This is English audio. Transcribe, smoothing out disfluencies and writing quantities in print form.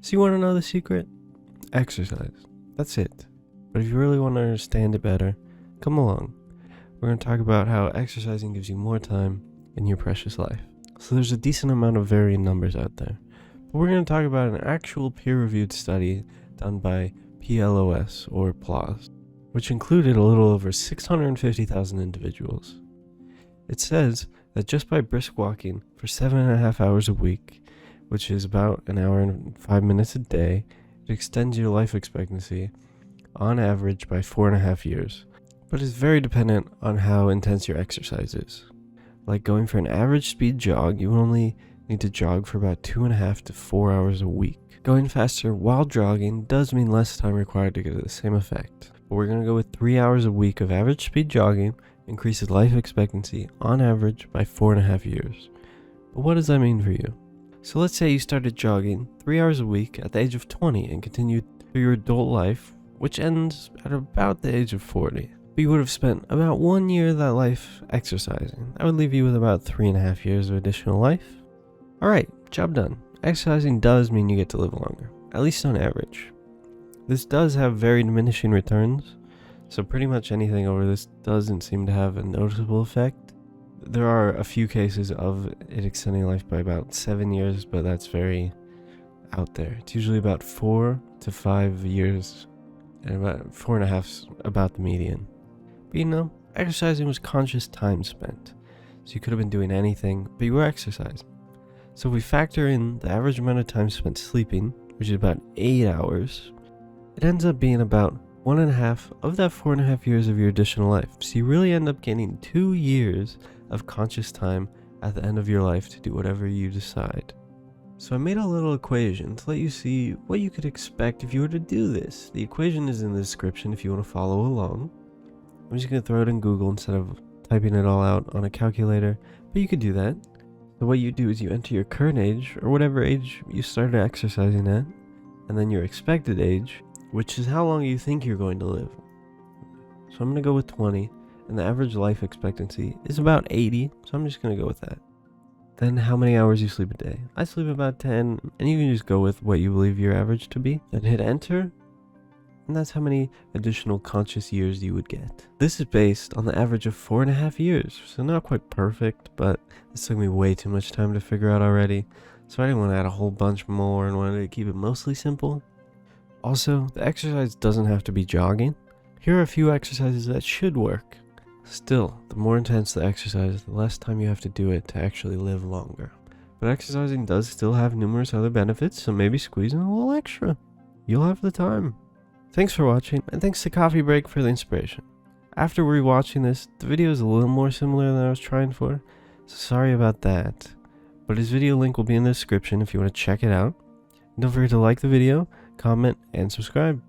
So you want to know the secret? Exercise. That's it. But if you really want to understand it better, come along. We're going to talk about how exercising gives you more time in your precious life. So there's a decent amount of varying numbers out there. But we're going to talk about an actual peer-reviewed study done by PLOS or PLOS, which included a little over 650,000 individuals. It says that just by brisk walking for 7.5 hours a week, which is about an hour and 5 minutes a day, it extends your life expectancy on average by 4.5 years. But it's very dependent on how intense your exercise is. Like going for an average speed jog, you only need to jog for about 2.5 to 4 hours a week. Going faster while jogging does mean less time required to get the same effect. But we're going to go with 3 hours a week of average speed jogging, increases life expectancy on average by 4.5 years. But what does that mean for you? So let's say you started jogging 3 hours a week at the age of 20 and continued through your adult life, which ends at about the age of 40. But you would have spent about 1 year of that life exercising. That would leave you with about 3.5 years of additional life. Alright, job done. Exercising does mean you get to live longer, at least on average. This does have very diminishing returns, so pretty much anything over this doesn't seem to have a noticeable effect. There are a few cases of it extending life by about 7 years, but that's very out there. It's usually about 4 to 5 years, and about 4.5 is about the median. But you know, exercising was conscious time spent, so you could have been doing anything, but you were exercising. So if we factor in the average amount of time spent sleeping, which is about 8 hours, it ends up being about 1.5 of that 4.5 years of your additional life. So you really end up getting 2 years of conscious time at the end of your life to do whatever you decide. So I made a little equation to let you see what you could expect if you were to do this. The equation is in the description if you want to follow along. I'm just going to throw it in Google instead of typing it all out on a calculator, but you could do that. So what you do is you enter your current age, or whatever age you started exercising at, and then your expected age, which is how long you think you're going to live. So I'm going to go with 20, and the average life expectancy is about 80, so I'm just going to go with that. Then how many hours you sleep a day. I sleep about 10, and you can just go with what you believe your average to be, and hit enter, and that's how many additional conscious years you would get. This is based on the average of 4.5 years, so not quite perfect, but this took me way too much time to figure out already, so I didn't want to add a whole bunch more and wanted to keep it mostly simple. Also, the exercise doesn't have to be jogging. Here are a few exercises that should work. Still, the more intense the exercise, the less time you have to do it to actually live longer. But exercising does still have numerous other benefits, so maybe squeeze in a little extra. You'll have the time. Thanks for watching, and thanks to Coffee Break for the inspiration. After rewatching this, the video is a little more similar than I was trying for, so sorry about that. But his video link will be in the description if you want to check it out. And don't forget to like the video, comment, and subscribe.